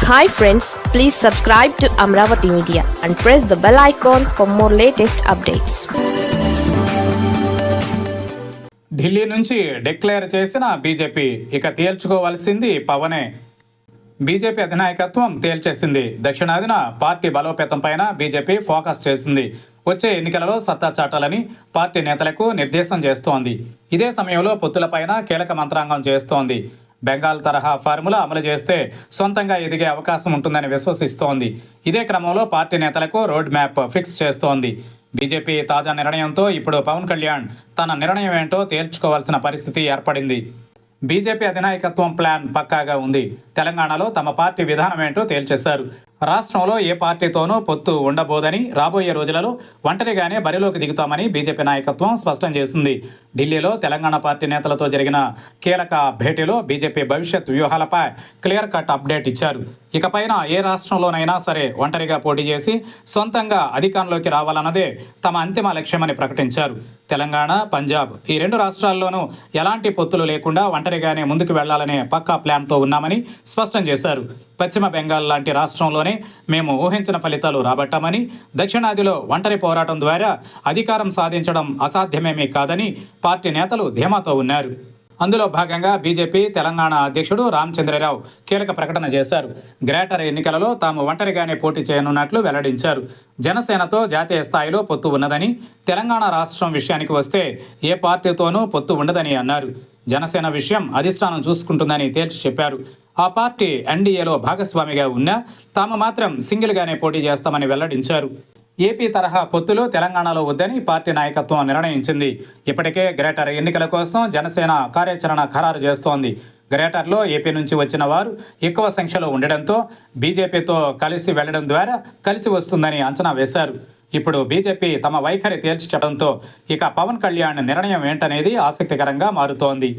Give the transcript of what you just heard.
Hi friends, please subscribe to Amravati Media and press the bell icon for more latest updates. Delhi నుంచి declare చేసిన BJP ఇక తేల్చుకోవాల్సింది పవనే. BJP అధినాయకత్వం తేల్చేసింది. దక్షిణాదిన party బలోపేతం పైన బీజేపీ ఫోకస్ చేసింది. వచ్చే ఎన్నికలలో సత్తా చాటాలని పార్టీ నేతలకు నిర్దేశం చేస్తోంది. ఇదే సమయంలో పొత్తులపైన కీలక మంత్రాంగం చేస్తోంది. బెంగాల్ తరహా ఫార్ములా అమలు చేస్తే సొంతంగా ఎదిగే అవకాశం ఉంటుందని విశ్వసిస్తోంది. ఇదే క్రమంలో పార్టీ నేతలకు రోడ్ మ్యాప్ ఫిక్స్ చేస్తోంది. బీజేపీ తాజా నిర్ణయంతో ఇప్పుడు పవన్ కళ్యాణ్ తన నిర్ణయం ఏంటో తేల్చుకోవాల్సిన పరిస్థితి ఏర్పడింది. బీజేపీ అధినాయకత్వం ప్లాన్ పక్కాగా ఉంది. తెలంగాణలో తమ పార్టీ విధానం ఏంటో తేల్చేశారు. రాష్ట్రంలో ఏ పార్టీతోనూ పొత్తు ఉండబోదని, రాబోయే రోజులలో ఒంటరిగానే బరిలోకి దిగుతామని బీజేపీ నాయకత్వం స్పష్టం చేసింది. ఢిల్లీలో తెలంగాణ పార్టీ నేతలతో జరిగిన కీలక భేటీలో బీజేపీ భవిష్యత్ వ్యూహాలపై క్లియర్ కట్ అప్డేట్ ఇచ్చారు. ఇకపైన ఏ రాష్ట్రంలోనైనా సరే ఒంటరిగా పోటీ చేసి సొంతంగా అధికారంలోకి రావాలన్నదే తమ అంతిమ లక్ష్యమని ప్రకటించారు. తెలంగాణ, పంజాబ్ ఈ రెండు రాష్ట్రాల్లోనూ ఎలాంటి పొత్తులు లేకుండా ఒంటరిగానే ముందుకు వెళ్లాలనే పక్కా ప్లాన్తో ఉన్నామని స్పష్టం చేశారు. పశ్చిమ బెంగాల్ లాంటి రాష్ట్రంలోనే మేము ఊహించిన ఫలితాలు రాబట్టామని, దక్షిణాదిలో ఒంటరి పోరాటం ద్వారా అధికారం సాధించడం అసాధ్యమేమీ కాదని పార్టీ నేతలు ధీమాతో ఉన్నారు. అందులో భాగంగా బీజేపీ తెలంగాణ అధ్యక్షుడు రామచంద్రరావు కీలక ప్రకటన చేశారు. గ్రేటర్ ఎన్నికలలో తాము ఒంటరిగానే పోటీ చేయనున్నట్లు వెల్లడించారు. జనసేనతో జాతీయ స్థాయిలో పొత్తు ఉన్నదని, తెలంగాణ రాష్ట్రం విషయానికి వస్తే ఏ పార్టీతోనూ పొత్తు ఉండదని అన్నారు. జనసేన విషయం అధిష్టానం చూసుకుంటుందని తేల్చి చెప్పారు. ఆ పార్టీ ఎన్డీఏలో భాగస్వామిగా ఉన్నా తాము మాత్రం సింగిల్గానే పోటీ చేస్తామని వెల్లడించారు. ఏపీ తరహా పొత్తులు తెలంగాణలో వద్దని పార్టీ నాయకత్వం నిర్ణయించింది. ఇప్పటికే గ్రేటర్ ఎన్నికల కోసం జనసేన కార్యాచరణ ఖరారు చేస్తోంది. గ్రేటర్లో ఏపీ నుంచి వచ్చిన వారు ఎక్కువ సంఖ్యలో ఉండడంతో బీజేపీతో కలిసి వెళ్లడం ద్వారా కలిసి వస్తుందని అంచనా వేశారు. ఇప్పుడు బీజేపీ తమ వైఖరి తేల్చి చెప్పడంతో ఇక పవన్ కళ్యాణ్ నిర్ణయం ఏంటనేది ఆసక్తికరంగా మారుతోంది.